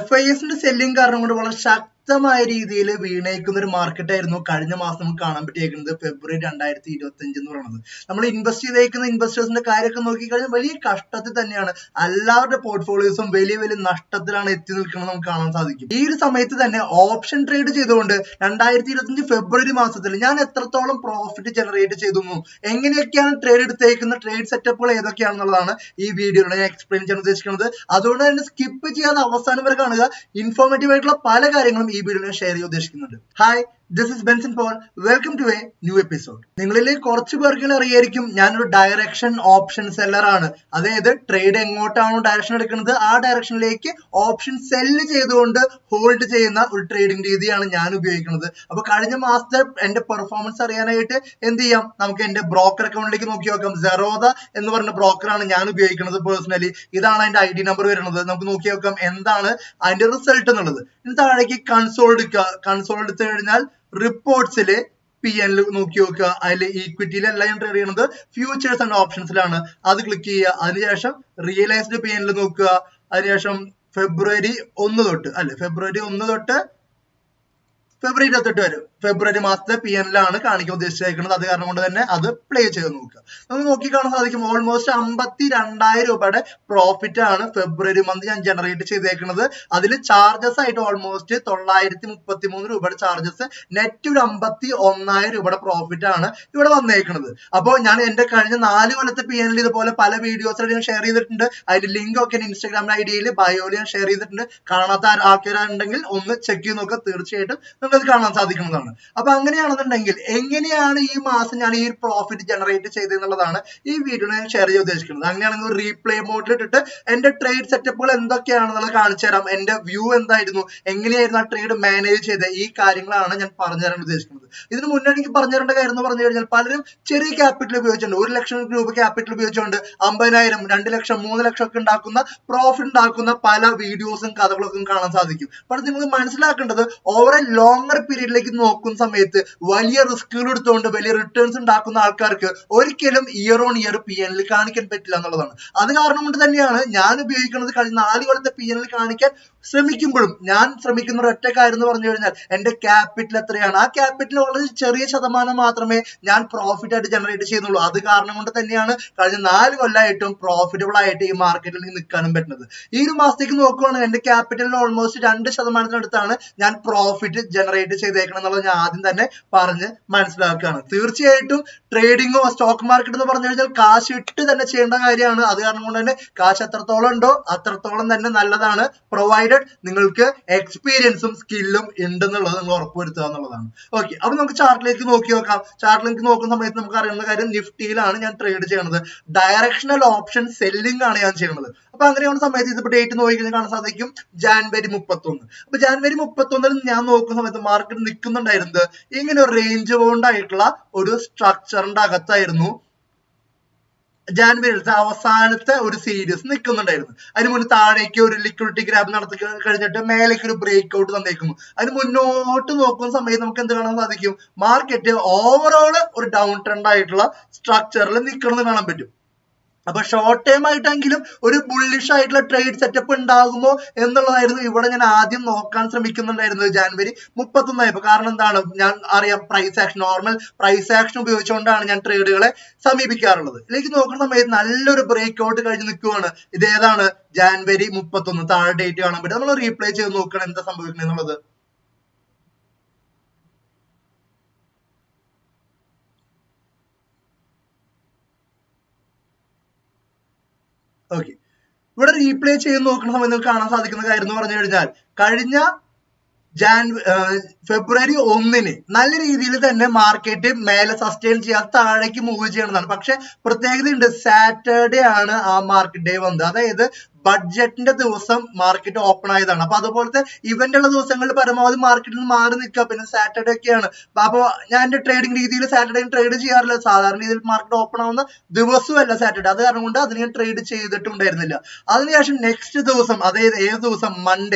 FISന്റെ selling കാരണം കൊണ്ട് വളരെ ശക്തമായ രീതിയിൽ വീണേക്കുന്ന ഒരു മാർക്കറ്റ് ആയിരുന്നു കഴിഞ്ഞ മാസം നമുക്ക് കാണാൻ പറ്റിയേക്കുന്നത് ഫെബ്രുവരി 2025 എന്ന് പറയുന്നത്. നമ്മൾ ഇൻവെസ്റ്റ് ചെയ്തേക്കുന്ന ഇൻവെസ്റ്റേഴ്സിന്റെ കാര്യമൊക്കെ നോക്കിക്കഴിഞ്ഞാൽ വലിയ കഷ്ടത്തിൽ തന്നെയാണ്. എല്ലാവരുടെ പോർട്ട്ഫോളിയോസും വലിയ വലിയ നഷ്ടത്തിലാണ് എത്തി നിൽക്കുന്നത് നമുക്ക് കാണാൻ സാധിക്കും. ഈ ഒരു സമയത്ത് തന്നെ ഓപ്ഷൻ ട്രേഡ് ചെയ്തുകൊണ്ട് 2025 ഫെബ്രുവരി മാസത്തിൽ ഞാൻ എത്രത്തോളം പ്രോഫിറ്റ് ജനറേറ്റ് ചെയ്തു, എങ്ങനെയൊക്കെയാണ് ട്രേഡ് എടുത്തേക്കുന്ന ട്രേഡ് സെറ്റപ്പുകൾ ഏതൊക്കെയാണെന്നുള്ളതാണ് ഈ വീഡിയോയിൽ ഞാൻ എക്സ്പ്ലെയിൻ ചെയ്യാൻ ഉദ്ദേശിക്കുന്നത്. അതുകൊണ്ട് തന്നെ സ്കിപ്പ് ചെയ്യാതെ അവസാനം വരെ കാണുക. ഇൻഫോർമേറ്റീവ് ആയിട്ടുള്ള പല കാര്യങ്ങളും ഈ വീഡിയോയിൽ ഷെയർ ചെയ്യാൻ ഉദ്ദേശിക്കുന്നുണ്ട്. Hi, this is Benson Paul. Welcome to a new episode. നിങ്ങളിൽ കുറച്ച് പേർക്ക് അറിയായിരിക്കും ഞാനൊരു ഡയറക്ഷൻ ഓപ്ഷൻ സെല്ലർ ആണ്. അതായത് ട്രേഡ് എങ്ങോട്ടാണോ ഡയറക്ഷൻ എടുക്കുന്നത് ആ ഡയറക്ഷനിലേക്ക് ഓപ്ഷൻ സെല്ല് ചെയ്തുകൊണ്ട് ഹോൾഡ് ചെയ്യുന്ന ഒരു ട്രേഡിംഗ് രീതിയാണ് ഞാൻ ഉപയോഗിക്കുന്നത്. അപ്പൊ കഴിഞ്ഞ മാസത്തെ എന്റെ പെർഫോമൻസ് അറിയാനായിട്ട് എന്ത് ചെയ്യാം, നമുക്ക് എന്റെ ബ്രോക്കർ അക്കൗണ്ടിലേക്ക് നോക്കി നോക്കാം. സെറോദ എന്ന് പറഞ്ഞ ബ്രോക്കറാണ് ഞാൻ ഉപയോഗിക്കുന്നത് പേഴ്സണലി. ഇതാണ് അതിന്റെ ID നമ്പർ വരുന്നത്. നമുക്ക് നോക്കി നോക്കാം എന്താണ് അതിന്റെ റിസൾട്ട് എന്നുള്ളത്. ഇനി താഴേക്ക് കൺസോൾ എടുക്കുക. കൺസോൾ എടുത്തു കഴിഞ്ഞാൽ റിപ്പോർട്ട്സില് PL നോക്കി നോക്കുക. അതിൽ ഈക്വിറ്റിയിലല്ല ഞാൻ ട്രേഡ് ചെയ്യുന്നത്, ഫ്യൂച്ചേഴ്സ് ആൻഡ് ഓപ്ഷൻസിലാണ്. അത് ക്ലിക്ക് ചെയ്യുക. അതിനുശേഷം റിയലൈസ്ഡ് PL നോക്കുക. അതിനുശേഷം ഫെബ്രുവരി 1 തൊട്ട് ഫെബ്രുവരി 28 വരെ ഫെബ്രുവരി മാസത്തെ PL ആണ് കാണിക്കാൻ ഉദ്ദേശിച്ചേക്കുന്നത്. അത് കാരണം കൊണ്ട് തന്നെ അത് പ്ലേ ചെയ്ത് നോക്കുക. നമുക്ക് നോക്കി കാണാൻ സാധിക്കും ഓൾമോസ്റ്റ് 52,000 രൂപയുടെ പ്രോഫിറ്റ് ആണ് ഫെബ്രുവരി മന്ത് ഞാൻ ജനറേറ്റ് ചെയ്തേക്കുന്നത്. അതിൽ ചാർജസ് ആയിട്ട് ഓൾമോസ്റ്റ് 933 രൂപയുടെ ചാർജസ്, നെറ്റ് ഒരു 51,000 രൂപയുടെ പ്രോഫിറ്റ് ആണ് ഇവിടെ വന്നേക്കുന്നത്. അപ്പോൾ ഞാൻ എന്റെ കഴിഞ്ഞ 4 കൊല്ലത്തെ PL ഇതുപോലെ പല വീഡിയോസ് ഞാൻ ഷെയർ ചെയ്തിട്ടുണ്ട്. അതിന്റെ ലിങ്ക് ഒക്കെ ഇൻസ്റ്റാഗ്രാം IDയിൽ ബയോയിൽ ഞാൻ ഷെയർ ചെയ്തിട്ടുണ്ട്. കാണാത്ത ആൾക്കാരുണ്ടെങ്കിൽ ഒന്ന് ചെക്ക് ചെയ്ത് നോക്കുക. തീർച്ചയായിട്ടും നിങ്ങൾക്ക് കാണാൻ സാധിക്കുന്നതാണ്. അപ്പൊ അങ്ങനെയാണെന്നുണ്ടെങ്കിൽ എങ്ങനെയാണ് ഈ മാസം ഞാൻ ഈ പ്രോഫിറ്റ് ജനറേറ്റ് ചെയ്തെന്നുള്ളതാണ് ഈ വീഡിയോ ഞാൻ ഷെയർ ചെയ്യാൻ ഉദ്ദേശിക്കുന്നത്. അങ്ങനെയാണെങ്കിൽ റീപ്ലേ മോഡിൽ ഇട്ടിട്ട് എന്റെ ട്രേഡ് സെറ്റപ്പുകൾ എന്തൊക്കെയാണെന്നുള്ളത് കാണിച്ചു തരാം. എന്റെ വ്യൂ എന്തായിരുന്നു, എങ്ങനെയായിരുന്നു ആ ട്രേഡ് മാനേജ് ചെയ്ത ഈ കാര്യങ്ങളാണ് ഞാൻ പറഞ്ഞു തരാൻ ഉദ്ദേശിക്കുന്നത്. ഇതിന് മുന്നേ എനിക്ക് പറഞ്ഞു തരേണ്ട കാര്യം എന്ന് പറഞ്ഞു കഴിഞ്ഞാൽ പലരും ചെറിയ ക്യാപിറ്റൽ ഉപയോഗിച്ചുകൊണ്ട് 1 ലക്ഷം രൂപ ക്യാപിറ്റൽ ഉപയോഗിച്ചുകൊണ്ട് 50,000, 2 ലക്ഷം, 3 ലക്ഷം ഒക്കെ ഉണ്ടാക്കുന്ന പ്രോഫിറ്റ് ഉണ്ടാക്കുന്ന പല വീഡിയോസും കഥകളൊക്കെ കാണാൻ സാധിക്കും. പക്ഷെ നിങ്ങൾ മനസ്സിലാക്കേണ്ടത് ഓവർ എ ലോങ്ങർ പീരീഡിലേക്ക് നോക്കുന്ന സമയത്ത് വലിയ റിസ്കുകൾ എടുത്തുകൊണ്ട് വലിയ റിട്ടേൺസ് ഉണ്ടാക്കുന്ന ആൾക്കാർക്ക് ഒരിക്കലും ഇയർ ഓൺ ഇയർ PL കാണിക്കാൻ പറ്റില്ല എന്നുള്ളതാണ്. അത് കാരണം കൊണ്ട് തന്നെയാണ് ഞാൻ ഉപയോഗിക്കുന്നത്. കഴിഞ്ഞ 4 കൊല്ലത്തെ PL കാണിക്കാൻ ശ്രമിക്കുമ്പോഴും ഞാൻ ശ്രമിക്കുന്ന ഒരൊറ്റ കാര്യം എന്ന് പറഞ്ഞു കഴിഞ്ഞാൽ എന്റെ ക്യാപിറ്റൽ എത്രയാണ്, ആ ക്യാപിറ്റൽ വളരെ ചെറിയ ശതമാനം മാത്രമേ ഞാൻ പ്രോഫിറ്റ് ആയിട്ട് ജനറേറ്റ് ചെയ്യുന്നുള്ളൂ. അത് കാരണം കൊണ്ട് തന്നെയാണ് കഴിഞ്ഞ 4 കൊല്ലമായിട്ടും പ്രോഫിറ്റബിൾ ആയിട്ട് ഈ മാർക്കറ്റിൽ നിൽക്കാനും പറ്റുന്നത്. ഈ ഒരു മാസത്തേക്ക് നോക്കുകയാണെങ്കിൽ എന്റെ ക്യാപിറ്റലിന് ഓൾമോസ്റ്റ് 2% ഞാൻ പ്രോഫിറ്റ് ജനറേറ്റ് ചെയ്തേക്കണം എന്നുള്ളത് ഞാൻ ആദ്യം തന്നെ പറഞ്ഞ് മനസ്സിലാക്കുകയാണ്. തീർച്ചയായിട്ടും ട്രേഡിങ്ങോ സ്റ്റോക്ക് മാർക്കറ്റ് എന്ന് പറഞ്ഞു കഴിഞ്ഞാൽ കാശ് ഇട്ട് തന്നെ ചെയ്യേണ്ട കാര്യമാണ്. അത് കാരണം കൊണ്ട് തന്നെ കാശ് എത്രത്തോളം ഉണ്ടോ അത്രത്തോളം തന്നെ നല്ലതാണ്, പ്രൊവൈഡഡ് നിങ്ങൾക്ക് എക്സ്പീരിയൻസും സ്കില്ലും ഉണ്ടെന്നുള്ളത് നിങ്ങൾ ഉറപ്പുവരുത്തുക എന്നുള്ളതാണ്. ഓക്കെ, അപ്പൊ നമുക്ക് ചാർട്ടിലേക്ക് നോക്കി നോക്കാം. ചാർട്ടിലേക്ക് നോക്കുന്ന സമയത്ത് നമുക്ക് അറിയുന്ന കാര്യം നിഫ്റ്റിയിലാണ് ഞാൻ ട്രേഡ് ചെയ്യുന്നത്. ഡയറക്ഷണൽ ഓപ്ഷൻ സെല്ലിംഗ് ആണ് ഞാൻ ചെയ്യുന്നത്. അപ്പൊ അങ്ങനെയുള്ള സമയത്ത് ഇതിപ്പോ ഡേറ്റ് നോക്കി കഴിഞ്ഞാൽ കാണാൻ സാധിക്കും ജാനുവരി 31. അപ്പൊ ജാനുവരി 31 ഞാൻ നോക്കുന്ന സമയത്ത് മാർക്കറ്റ് നിൽക്കുന്നുണ്ടായിരുന്നത് ഇങ്ങനെ ഒരു റേഞ്ച് ബൗണ്ട് ആയിട്ടുള്ള ഒരു സ്ട്രക്ചറിന്റെ അകത്തായിരുന്നു. ജാനുവരിയിലത്തെ അവസാനത്തെ ഒരു സീരീസ് നിൽക്കുന്നുണ്ടായിരുന്നു. അതിന് മുന്നേ താഴേക്ക് ഒരു ലിക്വിഡിറ്റി ഗ്രാബ് നടത്തി കഴിഞ്ഞിട്ട് മേലേക്ക് ഒരു ബ്രേക്ക് ഔട്ട് തന്നേക്കുന്നു. അതിന് മുന്നോട്ട് നോക്കുന്ന സമയത്ത് നമുക്ക് എന്ത് കാണാൻ സാധിക്കും, മാർക്കറ്റ് ഓവറോൾ ഒരു ഡൗൺ ട്രെൻഡ് ആയിട്ടുള്ള സ്ട്രക്ചറിൽ നിൽക്കണമെന്ന് കാണാൻ പറ്റും. അപ്പൊ ഷോർട്ട് ടൈം ആയിട്ടെങ്കിലും ഒരു ബുള്ളിഷ് ആയിട്ടുള്ള ട്രേഡ് സെറ്റപ്പ് ഉണ്ടാകുമോ എന്നുള്ളതായിരുന്നു ഇവിടെ ഞാൻ ആദ്യം നോക്കാൻ ശ്രമിക്കുന്നുണ്ടായിരുന്നത് ജാനുവരി 31. കാരണം എന്താണ്, ഞാൻ അറിയാം price action, normal price action ഉപയോഗിച്ചുകൊണ്ടാണ് ഞാൻ ട്രേഡുകളെ സമീപിക്കാറുള്ളത്. ഇതിലേക്ക് നോക്കുന്ന സമയത്ത് നല്ലൊരു ബ്രേക്ക് ഔട്ട് കഴിഞ്ഞ് നിൽക്കുവാണ്. ഇതേതാണ് ജാനുവരി 31, താഴെ ഡേറ്റ് കാണാൻ പറ്റും. നമ്മൾ റീപ്ലേ ചെയ്ത് നോക്കണം എന്താ സംഭവിക്കുന്നത് എന്നുള്ളത്. ഓക്കെ, ഇവിടെ റീപ്ലേ ചെയ്ത് നോക്കുന്ന സമയത്ത് നിങ്ങൾക്ക് കാണാൻ സാധിക്കുന്ന കാര്യം എന്ന് പറഞ്ഞു കഴിഞ്ഞാൽ കഴിഞ്ഞ ഫെബ്രുവരി 1 നല്ല രീതിയിൽ തന്നെ മാർക്കറ്റ് മേലെ സസ്റ്റെയിൻ ചെയ്യാൻ താഴേക്ക് മൂവ് ചെയ്യണമെന്നാണ്. പക്ഷെ പ്രത്യേകത ഉണ്ട്, സാറ്റർഡേ ആണ് ആ മാർക്കറ്റ് ഡേ വന്നത്. അതായത് ബഡ്ജറ്റിന്റെ ദിവസം മാർക്കറ്റ് ഓപ്പൺ ആയതാണ്. അപ്പൊ അതുപോലത്തെ ഇവന്റ് ഉള്ള ദിവസങ്ങളിൽ പരമാവധി മാർക്കറ്റിൽ നിന്ന് മാറി നിൽക്കുക. പിന്നെ സാറ്റർഡേ ഒക്കെയാണ്. അപ്പൊ ഞാൻ എന്റെ ട്രേഡിംഗ് രീതിയിൽ സാറ്റർഡേ ട്രേഡ് ചെയ്യാറില്ല. സാധാരണ രീതിയിൽ മാർക്കറ്റ് ഓപ്പൺ ആവുന്ന ദിവസമല്ല സാറ്റർഡേ. അത് കാരണം കൊണ്ട് അതിന് ഞാൻ ട്രേഡ് ചെയ്തിട്ടുണ്ടായിരുന്നില്ല. അതിനുശേഷം നെക്സ്റ്റ് ദിവസം, അതായത് ഏത് ദിവസം,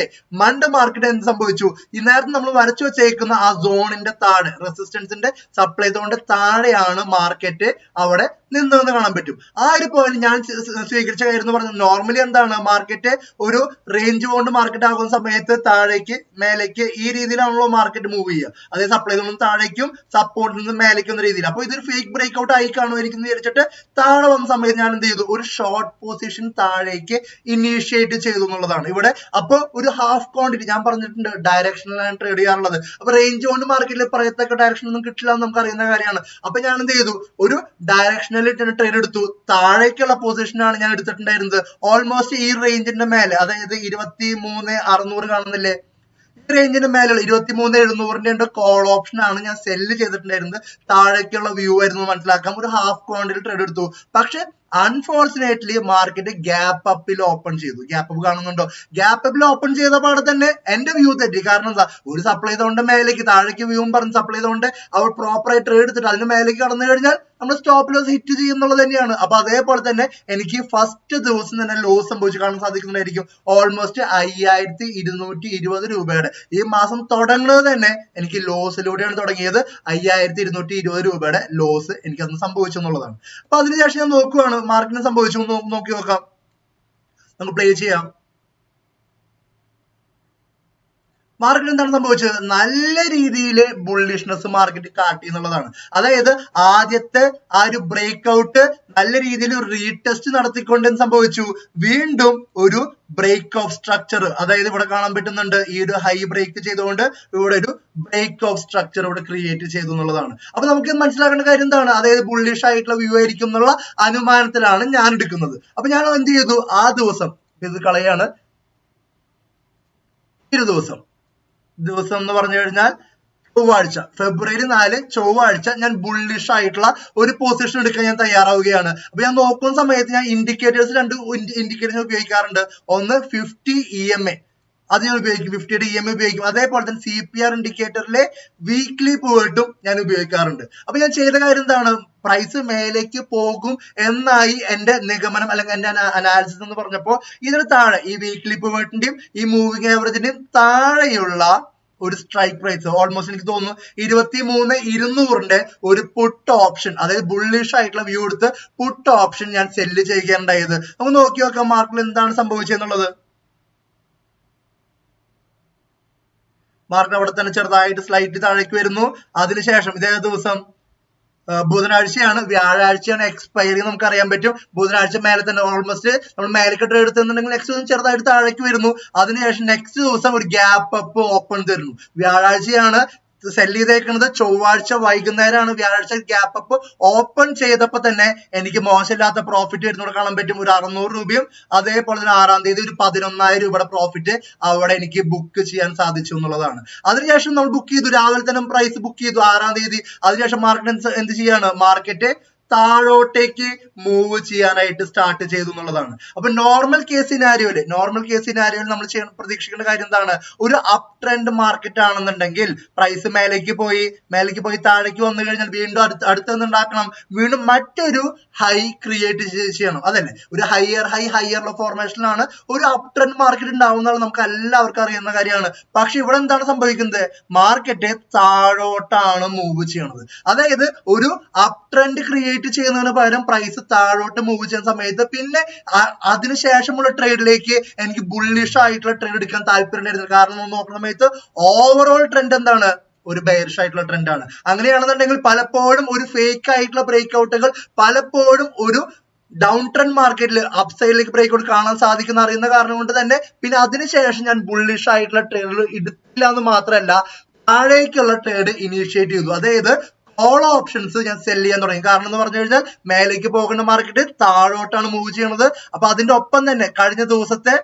മൺഡേ മാർക്കറ്റ് എന്ത് സംഭവിച്ചു, ഈ നേരത്തെ നമ്മൾ വരച്ചു വെച്ചേക്കുന്ന ആ സോണിന്റെ താഴെ, റെസിസ്റ്റൻസിന്റെ സപ്ലൈ സോണിന്റെ താഴെയാണ് മാർക്കറ്റ് അവിടെ നിന്നതെന്ന് കാണാൻ പറ്റും. ആ ഒരു പോയിന്റ് ഞാൻ സ്വീകരിച്ച കാര്യം എന്ന് പറഞ്ഞാൽ നോർമലി എന്താണ്, മാർക്കറ്റ് ഒരു റേഞ്ച് കൊണ്ട് മാർക്കറ്റ് ആകുന്ന സമയത്ത് താഴേക്ക് മേലേക്ക് ഈ രീതിയിലാണല്ലോ മാർക്കറ്റ് മൂവ് ചെയ്യുക. അതായത് സപ്ലൈയിൽ നിന്നും താഴേക്കും സപ്പോർട്ടിൽ നിന്നും മേലേക്ക് എന്ന രീതിയിൽ. അപ്പൊ ഇതൊരു ഫേക്ക് ബ്രേക്ക് ഔട്ട് ആയി കാണുമായിരിക്കും വിചാരിച്ചിട്ട് താഴെ വന്ന സമയത്ത് ഞാൻ എന്ത് ചെയ്തു, ഒരു ഷോർട്ട് പൊസിഷൻ താഴേക്ക് ഇനീഷ്യേറ്റ് ചെയ്തു എന്നുള്ളതാണ് ഇവിടെ. അപ്പൊ ഒരു ഹാഫ് ക്വാണ്ടിറ്റി ഞാൻ പറഞ്ഞിട്ടുണ്ട് ഡയറക്ഷനിലാണ് ട്രേഡ് ചെയ്യാറുള്ളത്. അപ്പൊ റേഞ്ച് കൊണ്ട് മാർക്കറ്റിൽ പറയത്തക്ക ഡയറക്ഷൻ ഒന്നും കിട്ടില്ല എന്ന് നമുക്ക് അറിയുന്ന കാര്യമാണ്. അപ്പൊ ഞാൻ എന്ത് ചെയ്തു, ഒരു ഡയറക്ഷണൽ ട്രേഡ് എടുത്തു. താഴേക്കുള്ള പൊസിഷനാണ് ഞാൻ എടുത്തിട്ടുണ്ടായിരുന്നത് ഓൾമോസ്റ്റ് ഈ റേഞ്ചിന്റെ മേലെ, അതായത് 23,600 കാണുന്നില്ലേ, ഈ റേഞ്ചിന്റെ മേലുള്ള 23,700ന്റെ കോൾ ഓപ്ഷൻ ആണ് ഞാൻ സെല്ല് ചെയ്തിട്ടുണ്ടായിരുന്നത്. താഴേക്കുള്ള വ്യൂ ആയിരുന്നു മനസ്സിലാക്കാം. ഒരു ഹാഫ് ക്വാണ്ടിറ്റി ട്രേഡ് എടുത്തു. പക്ഷെ അൺഫോർച്ചുനേറ്റ്ലി മാർക്കറ്റ് ഗ്യാപ്പ് അപ്പിൽ ഓപ്പൺ ചെയ്തു. ഗ്യാപ്പ് അപ്പ് കാണുന്നുണ്ടോ? ഗ്യാപ്പ് അപ്പിൽ ഓപ്പൺ ചെയ്ത പാടെ തന്നെ എന്റെ വ്യൂ തെറ്റി. കാരണം എന്താ, ഒരു സപ്ലൈ ചെയ്തുകൊണ്ട് മേലേക്ക് താഴേക്ക് വ്യൂവും പറഞ്ഞ് സപ്ലൈ ചെയ്തുകൊണ്ട് അവർ പ്രോപ്പറായി ട്രേഡ് എടുത്തിട്ട് അതിന് മേലേക്ക് കടന്നു കഴിഞ്ഞാൽ നമ്മൾ സ്റ്റോപ്പ് ലോസ് ഹിറ്റ് ചെയ്യുന്നുള്ളത് തന്നെയാണ്. അപ്പൊ അതേപോലെ തന്നെ എനിക്ക് ഫസ്റ്റ് ദിവസം തന്നെ ലോസ് സംഭവിച്ചു കാണാൻ സാധിക്കുന്നുണ്ടായിരിക്കും. ഓൾമോസ്റ്റ് 5,220 രൂപയുടെ. ഈ മാസം തുടങ്ങുന്നത് തന്നെ എനിക്ക് ലോസിലൂടെയാണ് തുടങ്ങിയത്. 5,220 രൂപയുടെ ലോസ് എനിക്ക് അന്ന് സംഭവിച്ചു എന്നുള്ളതാണ്. അപ്പൊ അതിനുശേഷം ഞാൻ നോക്കുവാണ് മാർക്കറ്റിന് സംഭവിച്ചു നോക്കി നോക്കാം. നമുക്ക് പ്ലേ ചെയ്യാം. മാർക്കറ്റ് എന്താണ് സംഭവിച്ചത്? നല്ല രീതിയിൽ ബുള്ളിഷ്നെസ് മാർക്കറ്റ് കാട്ടി എന്നുള്ളതാണ്. അതായത് ആദ്യത്തെ ആ ഒരു ബ്രേക്ക് ഔട്ട് നല്ല രീതിയിൽ റീടെസ്റ്റ് നടത്തിക്കൊണ്ട് സംഭവിച്ചു. വീണ്ടും ഒരു ബ്രേക്ക് ഓഫ് സ്ട്രക്ചർ, അതായത് ഇവിടെ കാണാൻ പറ്റുന്നുണ്ട് ഈ ഒരു ഹൈ ബ്രേക്ക് ചെയ്തുകൊണ്ട് ഇവിടെ ഒരു ബ്രേക്ക് ഓഫ് സ്ട്രക്ചർ ഇവിടെ ക്രിയേറ്റ് ചെയ്തു എന്നുള്ളതാണ്. അപ്പൊ നമുക്ക് മനസ്സിലാക്കേണ്ട കാര്യം എന്താണ്, അതായത് ബുള്ളിഷ് ആയിട്ടുള്ള വ്യൂ ആയിരിക്കും എന്നുള്ള അനുമാനത്തിലാണ് ഞാൻ എടുക്കുന്നത്. അപ്പൊ ഞാൻ എന്ത് ചെയ്തു, ആ ദിവസം ഇത് കളയാണ്. ഒരു ദിവസം എന്ന് പറഞ്ഞു കഴിഞ്ഞാൽ ചൊവ്വാഴ്ച, ഫെബ്രുവരി 4 ചൊവ്വാഴ്ച ഞാൻ ബുള്ളിഷ് ആയിട്ടുള്ള ഒരു പൊസിഷൻ എടുക്കാൻ ഞാൻ തയ്യാറാവുകയാണ്. അപ്പൊ ഞാൻ നോക്കുന്ന സമയത്ത് ഞാൻ ഇൻഡിക്കേറ്റേഴ്സ്, രണ്ട് ഇൻഡിക്കേറ്റേഴ്സ് ഉപയോഗിക്കാറുണ്ട്. ഒന്ന് 50 EMA, അത് ഞാൻ ഉപയോഗിക്കും. 50 EMA ഉപയോഗിക്കും. അതേപോലെ തന്നെ CPR ഇൻഡിക്കേറ്ററിലെ വീക്ക്ലി പോയിട്ടും ഞാൻ ഉപയോഗിക്കാറുണ്ട്. അപ്പൊ ഞാൻ ചെയ്ത കാര്യം എന്താണ്, പ്രൈസ് മേലേക്ക് പോകും എന്നായി എന്റെ നിഗമനം അല്ലെങ്കിൽ എന്റെ അനാലിസിസ് എന്ന് പറഞ്ഞപ്പോ ഇതിന് താഴെ ഈ വീക്ക്ലി പോയിന്റിന്റെയും ഈ മൂവിംഗ് ആവറേജിന്റെയും താഴെയുള്ള ഒരു സ്ട്രൈക്ക് പ്രൈസ് ഓൾമോസ്റ്റ് എനിക്ക് തോന്നുന്നു 23,200ന്റെ ഒരു പുട്ട് ഓപ്ഷൻ, അതായത് ബുള്ളിഷ് ആയിട്ടുള്ള വ്യൂ എടുത്ത് പുട്ട് ഓപ്ഷൻ ഞാൻ സെല്ല് ചെയ്യുകയുണ്ടായത്. നമുക്ക് നോക്കി നോക്കാം മാർക്കറ്റിൽ എന്താണ് സംഭവിച്ചെന്നുള്ളത്. മാർക്കറ്റ് അവിടെ തന്നെ ചെറുതായിട്ട് സ്ലൈറ്റ് താഴേക്ക് വരുന്നു. അതിനുശേഷം ഇതേ ദിവസം ബുധനാഴ്ചയാണ്, വ്യാഴാഴ്ചയാണ് എക്സ്പയറി നമുക്ക് അറിയാൻ പറ്റും. ബുധനാഴ്ച മേലെ തന്നെ ഓൾമോസ്റ്റ് നമ്മൾ മേലേക്ക് ട്രേഡ് എടുത്തിട്ടുണ്ടെങ്കിൽ നെക്സ്റ്റ് ദിവസം ചെറുതായിട്ട് താഴേക്ക് വരുന്നു. അതിനുശേഷം നെക്സ്റ്റ് ദിവസം ഒരു ഗ്യാപ്പ് അപ്പ് ഓപ്പൺ തരുന്നു. വ്യാഴാഴ്ചയാണ് സെല് ചെയ്തേക്കുന്നത്. ചൊവ്വാഴ്ച വൈകുന്നേരമാണ് വ്യാഴാഴ്ച ഗ്യാപ്പ് അപ്പ് ഓപ്പൺ ചെയ്തപ്പോ തന്നെ എനിക്ക് മോശമില്ലാത്ത പ്രോഫിറ്റ് വരുന്നോട് കാണാൻ പറ്റും. ഒരു 600 രൂപയും അതേപോലെ തന്നെ 6-ാം തീയതി ഒരു 11,000 രൂപയുടെ പ്രോഫിറ്റ് അവിടെ എനിക്ക് ബുക്ക് ചെയ്യാൻ സാധിച്ചു എന്നുള്ളതാണ്. അതിനുശേഷം നമ്മൾ ബുക്ക് ചെയ്തു, രാവിലെ തന്നെ പ്രൈസ് ബുക്ക് ചെയ്തു 6-ാം തീയതി. അതിനുശേഷം മാർക്കറ്റ് എന്ത് ചെയ്യാണ്, മാർക്കറ്റ് താഴോട്ടേക്ക് മൂവ് ചെയ്യാനായിട്ട് സ്റ്റാർട്ട് ചെയ്തു എന്നുള്ളതാണ്. അപ്പൊ നോർമൽ കേസ് സിനാരിയോയില് നമ്മൾ പ്രതീക്ഷിക്കേണ്ട കാര്യം എന്താണ്, ഒരു അപ് ട്രെൻഡ് മാർക്കറ്റ് ആണെന്നുണ്ടെങ്കിൽ പ്രൈസ് മേലേക്ക് പോയി താഴേക്ക് വന്നു കഴിഞ്ഞാൽ വീണ്ടും അടുത്തുണ്ടാക്കണം, വീണ്ടും മറ്റൊരു ഹൈ ക്രിയേറ്റ് ചെയ്യണം. അതല്ലേ, ഒരു ഹയർ ഫോർമേഷനിലാണ് ഒരു അപ് ട്രെൻഡ് മാർക്കറ്റ് ഉണ്ടാവുന്നതാണ് നമുക്ക് എല്ലാവർക്കും അറിയുന്ന കാര്യമാണ്. പക്ഷെ ഇവിടെ എന്താണ് സംഭവിക്കുന്നത്, മാർക്കറ്റ് താഴോട്ടാണ് മൂവ് ചെയ്യണത്. അതായത് ഒരു അപ് ട്രെൻഡ് ക്രിയേറ്റ് ചെയ്യുന്നതിന് പകരം പ്രൈസ് താഴോട്ട് മൂവ് ചെയ്യുന്ന സമയത്ത് പിന്നെ അതിനുശേഷമുള്ള ട്രേഡിലേക്ക് എനിക്ക് ബുള്ളിഷ് ആയിട്ടുള്ള ട്രേഡ് എടുക്കാൻ താല്പര്യം. കാരണം നോക്കുന്ന സമയത്ത് ഓവറോൾ ട്രെൻഡ് എന്താണ്, ഒരു ബെയറിഷ് ആയിട്ടുള്ള ട്രെൻഡ് ആണ്. അങ്ങനെയാണെന്നുണ്ടെങ്കിൽ പലപ്പോഴും ഒരു ഫേക്ക് ആയിട്ടുള്ള ബ്രേക്ക് ഔട്ടുകൾ പലപ്പോഴും ഒരു ഡൗൺ ട്രെൻഡ് മാർക്കറ്റിൽ അപ്സൈഡിലേക്ക് ബ്രേക്ക് ഔട്ട് കാണാൻ സാധിക്കുന്ന അറിയുന്ന കാരണം കൊണ്ട് തന്നെ പിന്നെ അതിനുശേഷം ഞാൻ ബുള്ളിഷ് ആയിട്ടുള്ള ട്രേഡുകൾ എടുത്തില്ല എന്ന് മാത്രമല്ല താഴേക്കുള്ള ട്രേഡ് ഇനീഷ്യേറ്റ് ചെയ്തു. അതായത് ഓൾ ഓപ്ഷൻസ് ഞാൻ സെല് ചെയ്യാൻ തുടങ്ങി. കാരണം എന്ന് പറഞ്ഞു കഴിഞ്ഞാൽ മേലേക്ക് പോകുന്ന മാർക്കറ്റ് താഴോട്ടാണ് മൂവ് ചെയ്യണത്. അപ്പൊ അതിന്റെ ഒപ്പം തന്നെ കഴിഞ്ഞ ദിവസത്തെ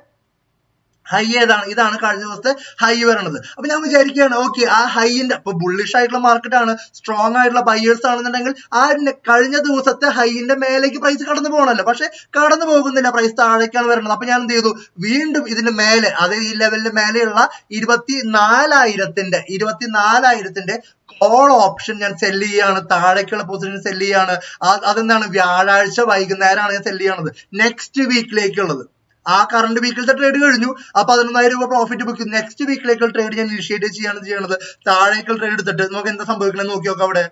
ഹൈ ഏതാണ്, ഇതാണ് കഴിഞ്ഞ ദിവസത്തെ ഹൈ വരണത്. അപ്പൊ ഞാൻ വിചാരിക്കുകയാണ് ഓക്കെ, ആ ഹൈന്റെ ഇപ്പൊ ബുള്ളിഷ് ആയിട്ടുള്ള മാർക്കറ്റ് ആണ്, സ്ട്രോങ് ആയിട്ടുള്ള ബയേഴ്സ് ആണെന്നുണ്ടെങ്കിൽ ആ കഴിഞ്ഞ ദിവസത്തെ ഹൈന്റെ മേലേക്ക് പ്രൈസ് കടന്നു പോകണല്ലോ. പക്ഷെ കടന്നു പോകുന്നില്ല, പ്രൈസ് താഴേക്കാണ് വരുന്നത്. അപ്പൊ ഞാൻ എന്ത് ചെയ്തു, വീണ്ടും ഇതിന്റെ മേലെ അതായത് ഈ ലെവലിന്റെ മേലെയുള്ള 24,000ന്റെ കോൾ ഓപ്ഷൻ ഞാൻ സെല് ചെയ്യാണ്, താഴേക്കുള്ള പൊസിഷൻ സെല് ചെയ്യാണ്. അതെന്താണ്, വ്യാഴാഴ്ച വൈകുന്നേരമാണ് ഞാൻ സെല് ചെയ്യണത് നെക്സ്റ്റ് വീക്കിലേക്കുള്ളത്. ആ കറണ്ട് വീക്കിലത്തെ ട്രേഡ് കഴിഞ്ഞു. അപ്പൊ 11,000 രൂപ പ്രോഫിറ്റ് ബുക്ക് ചെയ്തു. നെക്സ്റ്റ് വീക്കിലേക്കുള്ള ട്രേഡ് ഞാൻ ഇനിഷ്യേറ്റ് ചെയ്യണത്. താഴേക്കുള്ള ട്രേഡ് എടുത്തിട്ട് നമുക്ക് എന്താ സംഭവിക്കണമെന്ന് നോക്കി നോക്കാം. അവിടെ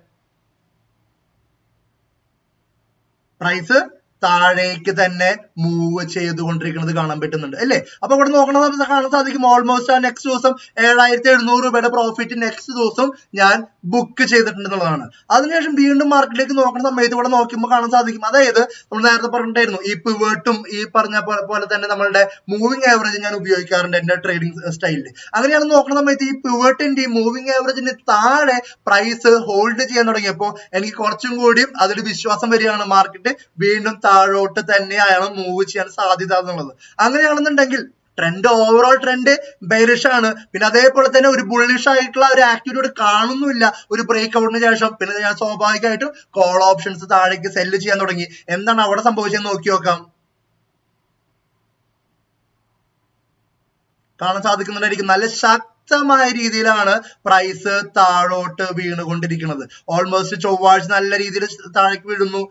പ്രൈസ് താഴേക്ക് തന്നെ മൂവ് ചെയ്തുകൊണ്ടിരിക്കുന്നത് കാണാൻ പറ്റുന്നുണ്ട് അല്ലേ. അപ്പൊ ഇവിടെ നോക്കണത് കാണാൻ സാധിക്കും ഓൾമോസ്റ്റ് ആ നെക്സ്റ്റ് ദിവസം 7,700 രൂപയുടെ പ്രോഫിറ്റ് നെക്സ്റ്റ് ദിവസം ഞാൻ ബുക്ക് ചെയ്തിട്ടുണ്ടെന്നുള്ളതാണ്. അതിനുശേഷം വീണ്ടും മാർക്കറ്റിലേക്ക് നോക്കുന്ന സമയത്ത് ഇവിടെ നോക്കുമ്പോൾ കാണാൻ സാധിക്കും, അതായത് നമ്മൾ നേരത്തെ പറഞ്ഞിട്ടായിരുന്നു ഈ പിവേർട്ടും ഈ പറഞ്ഞ പോലെ തന്നെ നമ്മളുടെ മൂവിംഗ് ആവറേജ് ഞാൻ ഉപയോഗിക്കാറുണ്ട് എന്റെ ട്രേഡിംഗ് സ്റ്റൈലിൽ. അങ്ങനെയാണ് നോക്കുന്ന സമയത്ത് ഈ പിവേർട്ടിന്റെ മൂവിംഗ് ആവറേജിന് താഴെ പ്രൈസ് ഹോൾഡ് ചെയ്യാൻ തുടങ്ങിയപ്പോൾ എനിക്ക് കുറച്ചും കൂടി അതിൽ വിശ്വാസം വരികയാണ് മാർക്കറ്റ് വീണ്ടും താഴോട്ട് തന്നെയാണ് മൂവ് ചെയ്യാൻ സാധ്യത എന്നുള്ളത്. അങ്ങനെയാണെന്നുണ്ടെങ്കിൽ ട്രെൻഡ് ഓവറോൾ ട്രെൻഡ് ബെയറിഷ് ആണ്. പിന്നെ അതേപോലെ തന്നെ ഒരു ബുള്ളിഷ് ആയിട്ടുള്ള ഒരു ആക്ടിവിറ്റി കാണുന്നില്ല ഒരു ബ്രേക്ക് ഔട്ടിന് ശേഷം. പിന്നെ ഞാൻ സ്വാഭാവികമായിട്ടും കോൾ ഓപ്ഷൻസ് താഴേക്ക് സെല്ല് ചെയ്യാൻ തുടങ്ങി. എന്താണ് അവിടെ സംഭവിച്ചതെന്ന് നോക്കി നോക്കാം. കാണാൻ സാധിക്കുന്നുണ്ടായിരിക്കും നല്ല ശക്തമായ രീതിയിലാണ് പ്രൈസ് താഴോട്ട് വീണുകൊണ്ടിരിക്കുന്നത്. ഓൾമോസ്റ്റ് ചൊവ്വാഴ്ച നല്ല രീതിയിൽ താഴേക്ക് വീഴുന്നു.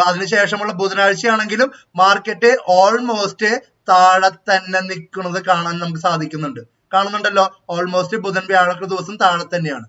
അതിനുശേഷമുള്ള ബുധനാഴ്ചയാണെങ്കിലും മാർക്കറ്റ് ഓൾമോസ്റ്റ് താഴെ തന്നെ നിൽക്കുന്നത് കാണാൻ നമുക്ക് സാധിക്കുന്നുണ്ട്. കാണുന്നുണ്ടല്ലോ, ഓൾമോസ്റ്റ് ബുധൻ വ്യാഴാഴ്ച ദിവസം താഴെ തന്നെയാണ്.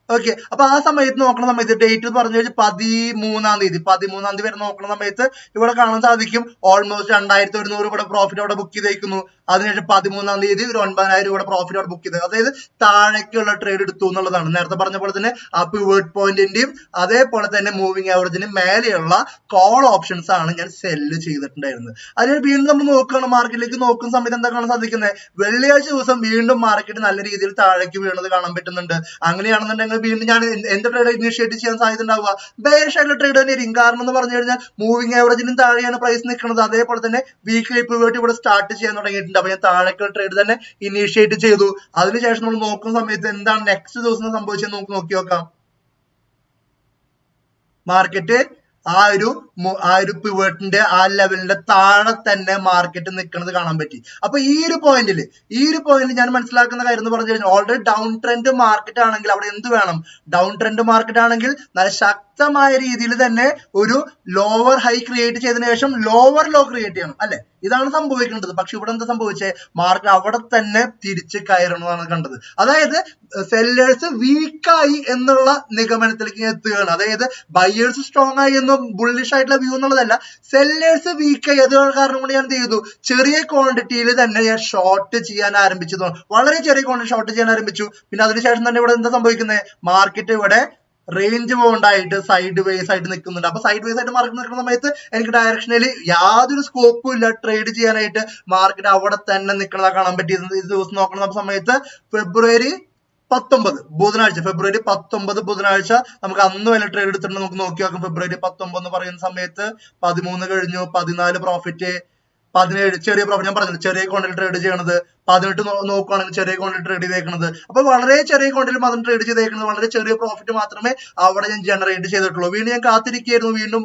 ഓക്കെ, അപ്പൊ ആ സമയത്ത് നോക്കുന്ന സമയത്ത് ഡേറ്റ് പറഞ്ഞു കഴിഞ്ഞാൽ 13-ാം തീയതി വരെ നോക്കുന്ന സമയത്ത് ഇവിടെ കാണാൻ സാധിക്കും ഓൾമോസ്റ്റ് 2,100 ഇവിടെ പ്രോഫിറ്റ് അവിടെ ബുക്ക് ചെയ്തേക്കുന്നു. അതിനുശേഷം 13-ാം തീയതി ഒരു 9,000 രൂപയുടെ പ്രോഫിറ്റ് അവിടെ ബുക്ക് ചെയ്തത്, അതായത് താഴേക്കുള്ള ട്രേഡ് എടുത്തു എന്നുള്ളതാണ്. നേരത്തെ പറഞ്ഞ പോലെ തന്നെ ആ പിവോട്ട് പോയിന്റിന്റെയും അതേപോലെ തന്നെ മൂവിംഗ് ആവറേജിന് മേലെയുള്ള കോൾ ഓപ്ഷൻസ് ആണ് ഞാൻ സെല്ല് ചെയ്തിട്ടുണ്ടായിരുന്നത്. അതിന് വീണ്ടും നമ്മൾ നോക്കുകയാണ്, മാർക്കറ്റിലേക്ക് നോക്കുന്ന സമയത്ത് എന്താ കാണാൻ സാധിക്കുന്നത്, വെള്ളിയാഴ്ച ദിവസം വീണ്ടും മാർക്കറ്റ് നല്ല രീതിയിൽ താഴേക്ക് വീണത് കാണാൻ പറ്റുന്നുണ്ട്. അങ്ങനെയാണെന്നുണ്ടെങ്കിൽ വീണ്ടും ഞാൻ എന്ത് ട്രേഡ് ഇനിഷ്യേറ്റ് ചെയ്യാൻ സാധ്യത ഉണ്ടാവുക, ബെയറിഷ് ആയിട്ടുള്ള ട്രേഡ് തന്നെ ആയിരിക്കും. കാരണം എന്ന് പറഞ്ഞു കഴിഞ്ഞാൽ മൂവിംഗ് ആവറേജിനും താഴെയാണ് പ്രൈസ് നിൽക്കുന്നത്. അതേപോലെ തന്നെ വീക്ക്ലി പിവോട്ട് ഇവിടെ സ്റ്റാർട്ട് ചെയ്യാൻ തുടങ്ങിയിട്ടുണ്ട്. അപ്പൊ ഞാൻ താഴേക്കുള്ള ട്രേഡ് തന്നെ ഇനിഷ്യേറ്റ് ചെയ്തു. അതിനുശേഷം നമ്മൾ നോക്കുന്ന സമയത്ത് എന്താണ് നെക്സ്റ്റ് ദിവസം സംഭവിച്ചത് നോക്കി നോക്കാം. മാർക്കറ്റ് ആ ഒരു പിവോട്ടിന്റെ ആ ലെവലിന്റെ താഴെ തന്നെ മാർക്കറ്റ് നിൽക്കുന്നത് കാണാൻ പറ്റി. അപ്പൊ ഈ ഒരു പോയിന്റിൽ ഞാൻ മനസ്സിലാക്കുന്ന കാര്യം എന്ന് പറഞ്ഞു കഴിഞ്ഞാൽ ഓൾറെഡി ഡൗൺ ട്രെൻഡ് മാർക്കറ്റ് ആണെങ്കിൽ അവിടെ എന്ത് വേണം, ഡൗൺ ട്രെൻഡ് മാർക്കറ്റ് ആണെങ്കിൽ നല്ല ശക്തമായ രീതിയിൽ തന്നെ ഒരു ലോവർ ഹൈ ക്രിയേറ്റ് ചെയ്തതിനു ശേഷം ലോവർ ലോ ക്രിയേറ്റ് ചെയ്യണം അല്ലെ, ഇതാണ് സംഭവിക്കേണ്ടത്. പക്ഷെ ഇവിടെ എന്താ സംഭവിച്ചേ, മാർക്കറ്റ് അവിടെ തന്നെ തിരിച്ച് കയറണമെന്നാണ് കണ്ടത്. അതായത് സെല്ലേഴ്സ് വീക്കായി എന്നുള്ള നിഗമനത്തിലേക്ക് എത്തുകയാണ്. അതായത് ബയേഴ്സ് സ്ട്രോങ് ആയി എന്നും ബുള്ളിഷ് ആയിട്ടുള്ള വ്യൂ എന്നുള്ളതല്ല, സെല്ലേഴ്സ് വീക്കായി. അത് കാരണം കൊണ്ട് ഞാൻ എന്ത് ചെയ്തു, ചെറിയ ക്വാണ്ടിറ്റിയിൽ തന്നെ ഞാൻ ഷോർട്ട് ചെയ്യാൻ ആരംഭിച്ചു. വളരെ ചെറിയ ക്വാണ്ടിറ്റി ഷോർട്ട് ചെയ്യാൻ ആരംഭിച്ചു. പിന്നെ അതിനുശേഷം തന്നെ ഇവിടെ എന്താ സംഭവിക്കുന്നത്, മാർക്കറ്റ് ഇവിടെ റേഞ്ച് ബൗണ്ടായിട്ട് സൈഡ് വേസ് ആയിട്ട് നിൽക്കുന്നുണ്ട്. അപ്പൊ സൈഡ് വേസ് ആയിട്ട് മാർക്കറ്റ് നിൽക്കുന്ന സമയത്ത് എനിക്ക് ഡയറക്ഷനലി യാതൊരു സ്കോപ്പും ഇല്ല ട്രേഡ് ചെയ്യാനായിട്ട്. മാർക്കറ്റ് അവിടെ തന്നെ നിൽക്കുന്നതാ കാണാൻ പറ്റിയത്. ഈ ദിവസം നോക്കുന്ന സമയത്ത് ഫെബ്രുവരി 19 ബുധനാഴ്ച നമുക്ക് അന്ന് വല്ല ട്രേഡ് എടുത്തിട്ടുണ്ട്. നമുക്ക് നോക്കി നോക്കാം. ഫെബ്രുവരി 19 എന്ന് പറയുന്ന സമയത്ത് 13 കഴിഞ്ഞു, 14 പ്രോഫിറ്റ്, 17 ചെറിയ പ്രോഫിറ്റ്. ഞാൻ പറഞ്ഞില്ല ചെറിയ ക്വാണ്ടിറ്റി ട്രേഡ് ചെയ്യണത്. 18 നോക്കുകയാണെങ്കിൽ ചെറിയ ക്വാണ്ടിറ്റി ട്രേഡ് ചെയ്തേക്കുന്നത്. അപ്പൊ വളരെ ചെറിയ ക്വാണ്ടിറ്റി മാത്രം ട്രേഡ് ചെയ്തേക്കുന്നത്, വളരെ ചെറിയ പ്രോഫിറ്റ് മാത്രമേ അവിടെ ഞാൻ ജനറേറ്റ് ചെയ്തിട്ടുള്ളൂ. വീണ്ടും ഞാൻ കാത്തിരിക്കുകയായിരുന്നു വീണ്ടും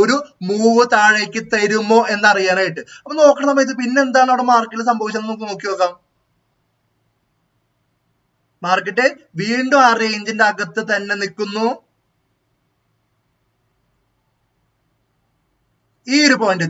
ഒരു മൂവ് താഴേക്ക് തരുമോ എന്നറിയാനായിട്ട്. അപ്പൊ നോക്കുന്ന സമയത്ത് പിന്നെ എന്താണ് അവിടെ മാർക്കറ്റിൽ സംഭവിച്ചതെന്ന് നമുക്ക് നോക്കി നോക്കാം. മാർക്കറ്റ് വീണ്ടും ആ റേഞ്ചിന്റെ അകത്ത് തന്നെ നിൽക്കുന്നു. ഈ ഒരു പോയിന്റ്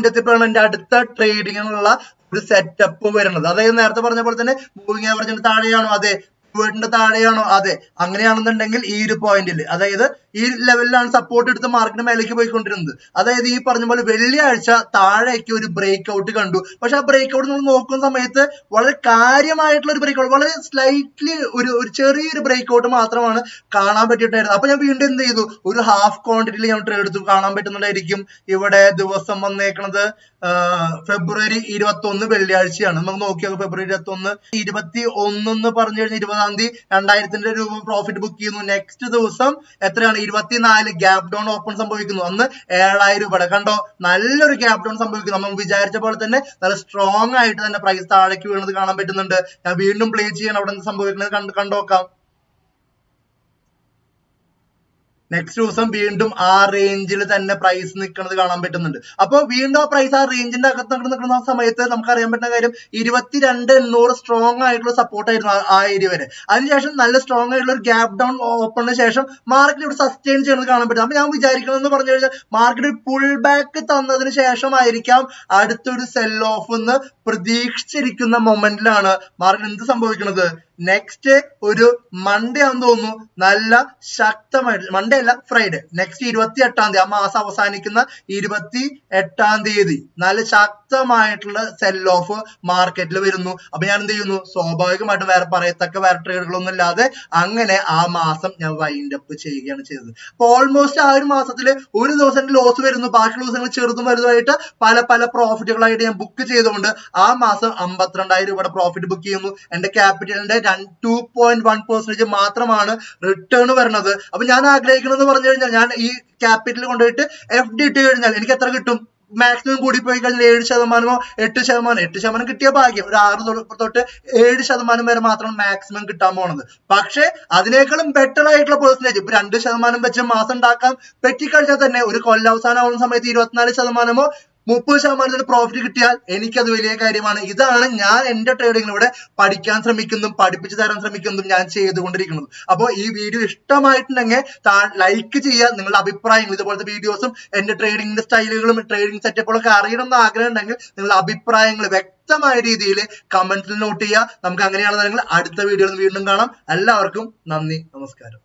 എത്തിയപ്പോഴാണ് എന്റെ അടുത്ത ട്രേഡിങ്ങിനുള്ള ഒരു സെറ്റപ്പ് വരുന്നത്. അതായത് നേരത്തെ പറഞ്ഞ പോലെ തന്നെ മൂവിംഗ് ആവറേജിന്റെ താഴെയാണോ, അതെ. പിവോട്ടിന്റെ താഴെയാണോ, അതെ. അങ്ങനെയാണെന്നുണ്ടെങ്കിൽ ഈ ഒരു പോയിന്റിൽ, അതായത് ഈ ലെവലിലാണ് സപ്പോർട്ട് എടുത്ത് മാർക്കറ്റ് മേലേക്ക് പോയിക്കൊണ്ടിരുന്നത്. അതായത് ഈ പറഞ്ഞ പോലെ വെള്ളിയാഴ്ച താഴേക്ക് ഒരു ബ്രേക്ക് ഔട്ട് കണ്ടു. പക്ഷെ ആ ബ്രേക്ക് ഔട്ട് നമ്മൾ നോക്കുന്ന സമയത്ത് വളരെ കാര്യമായിട്ടുള്ള ഒരു ബ്രേക്ക് ഔട്ട്, വളരെ സ്ലൈറ്റ്ലി ഒരു ചെറിയൊരു ബ്രേക്ക് ഔട്ട് മാത്രമാണ് കാണാൻ പറ്റിയിട്ടായിരുന്നത്. അപ്പൊ ഞാൻ വീണ്ടും എന്ത് ചെയ്തു, ഒരു ഹാഫ് ക്വാണ്ടിറ്റിയിൽ ഞാൻ ട്രേഡ് എടുത്തു. കാണാൻ പറ്റുന്നുണ്ടായിരിക്കും ഇവിടെ ദിവസം വന്നേക്കുന്നത് ഫെബ്രുവരി 21 വെള്ളിയാഴ്ചയാണ്. നമുക്ക് നോക്കിയാൽ ഫെബ്രുവരി 21 എന്ന് പറഞ്ഞു കഴിഞ്ഞാൽ 20-ാം തീയതി 2,000 രൂപ പ്രോഫിറ്റ് ബുക്ക് ചെയ്യുന്നു. നെക്സ്റ്റ് ദിവസം എത്രയാണ്, 24 ഗ്യാപ് ഡൗൺ ഓപ്പൺ സംഭവിക്കുന്നു. അന്ന് 7,000 രൂപയുടെ കണ്ടോ, നല്ലൊരു ഗ്യാപ് ഡൗൺ സംഭവിക്കുന്നു. നമ്മൾ വിചാരിച്ച പോലെ തന്നെ നല്ല സ്ട്രോങ് ആയിട്ട് തന്നെ പ്രൈസ് താഴേക്ക് വീണത് കാണാൻ പറ്റുന്നുണ്ട്. ഞാൻ വീണ്ടും പ്ലേ ചെയ്യണം അവിടെ നിന്ന് സംഭവിക്കുന്നത് കണ്ടോക്കാം. നെക്സ്റ്റ് ദിവസം വീണ്ടും ആ റേഞ്ചിൽ തന്നെ പ്രൈസ് നിൽക്കുന്നത് കാണാൻ പറ്റുന്നുണ്ട്. അപ്പൊ വീണ്ടും ആ പ്രൈസ് ആ റേഞ്ചിന്റെ അകത്ത് നിൽക്കുന്ന സമയത്ത് നമുക്ക് അറിയാൻ പറ്റുന്ന കാര്യം 22,800 സ്ട്രോങ് ആയിട്ടുള്ള സപ്പോർട്ട് ആയിരുന്നു ആ ഏരിയ വരെ. അതിനുശേഷം നല്ല സ്ട്രോങ് ആയിട്ടുള്ള ഒരു ഗ്യാപ് ഡൗൺ ഓപ്പണിന് ശേഷം മാർക്കറ്റ് ഇവിടെ സസ്റ്റെയിൻ ചെയ്യുന്നത് കാണാൻ പറ്റും. അപ്പൊ ഞാൻ വിചാരിക്കുന്നത് പറഞ്ഞു കഴിഞ്ഞാൽ മാർക്കറ്റ് പുൾ ബാക്ക് തന്നതിന് ശേഷമായിരിക്കാം അടുത്തൊരു സെൽ ഓഫ് എന്ന് പ്രതീക്ഷിച്ചിരിക്കുന്ന മൊമെന്റിലാണ് മാർക്കറ്റ് എന്ത് സംഭവിക്കുന്നത്, നെക്സ്റ്റ് ഒരു മൺഡേ ആണെന്ന് തോന്നുന്നു നല്ല ശക്തമായിട്ട്, മൺഡേ അല്ല ഫ്രൈഡേ, നെക്സ്റ്റ് 28-ാം തീയതി, ആ മാസം അവസാനിക്കുന്ന 28-ാം തീയതി നല്ല ശക്തമായിട്ടുള്ള സെൽ ഓഫ് മാർക്കറ്റിൽ വരുന്നു. അപ്പൊ ഞാൻ എന്ത് ചെയ്യുന്നു, സ്വാഭാവികമായിട്ടും വേറെ പറയത്തക്ക വേറെ ട്രേഡുകളൊന്നും ഇല്ലാതെ അങ്ങനെ ആ മാസം ഞാൻ വൈൻഡ് അപ്പ് ചെയ്യുകയാണ് ചെയ്തത്. അപ്പൊ ഓൾമോസ്റ്റ് ആ ഒരു മാസത്തില് ഒരു ദിവസം ലോസ് വരുന്നു, ബാക്കിയുള്ള ദിവസങ്ങൾ ചെറുതും വലുതുമായിട്ട് പല പല പ്രോഫിറ്റുകളായിട്ട് ഞാൻ ബുക്ക് ചെയ്തുകൊണ്ട് ആ മാസം 52,000 രൂപയുടെ പ്രോഫിറ്റ് ബുക്ക് ചെയ്യുന്നു. എന്റെ ക്യാപിറ്റലിന്റെ 2.1% മാത്രമാണ് റിട്ടേൺ വരുന്നത്. അപ്പൊ ഞാൻ ആഗ്രഹിക്കണമെന്ന് പറഞ്ഞു കഴിഞ്ഞാൽ ഞാൻ ഈ ക്യാപിറ്റൽ കൊണ്ടുപോയിട്ട് FD ഇട്ട് കഴിഞ്ഞാൽ എനിക്ക് എത്ര കിട്ടും? മാക്സിമം കൂടി പോയി കഴിഞ്ഞാൽ 7%, 8% കിട്ടിയ ഭാഗ്യം. ഒരു 6 തൊട്ട് 7% വരെ മാത്രം മാക്സിമം കിട്ടാൻ പോണത്. പക്ഷെ അതിനേക്കാളും ബെറ്റർ ആയിട്ടുള്ള പെർസെന്റേജ് ഇപ്പൊ 2% വെച്ച് മാസം ഉണ്ടാക്കാൻ പറ്റിക്കഴിഞ്ഞാൽ തന്നെ ഒരു കൊല്ലാവസാനം ആവുന്ന സമയത്ത് 24%, 30% പ്രോഫിറ്റ് കിട്ടിയാൽ എനിക്കത് വലിയ കാര്യമാണ്. ഇതാണ് ഞാൻ എന്റെ ട്രേഡിങ്ങിലൂടെ പഠിക്കാൻ ശ്രമിക്കുന്നതും പഠിപ്പിച്ചു തരാൻ ശ്രമിക്കുന്നതും ഞാൻ ചെയ്തുകൊണ്ടിരിക്കുന്നത്. അപ്പോൾ ഈ വീഡിയോ ഇഷ്ടമായിട്ടുണ്ടെങ്കിൽ ലൈക്ക് ചെയ്യുക. നിങ്ങളുടെ അഭിപ്രായങ്ങൾ, ഇതുപോലത്തെ വീഡിയോസും എന്റെ ട്രേഡിങ്ങിന്റെ സ്റ്റൈലുകളും ട്രേഡിംഗ് സെറ്റപ്പുകളൊക്കെ അറിയണമെന്ന് ആഗ്രഹം ഉണ്ടെങ്കിൽ നിങ്ങളുടെ അഭിപ്രായങ്ങൾ വ്യക്തമായ രീതിയിൽ കമന്റിൽ നോട്ട് ചെയ്യുക. നമുക്ക് അങ്ങനെയാണെന്നുണ്ടെങ്കിൽ അടുത്ത വീഡിയോയിൽ വീണ്ടും കാണാം. എല്ലാവർക്കും നന്ദി, നമസ്കാരം.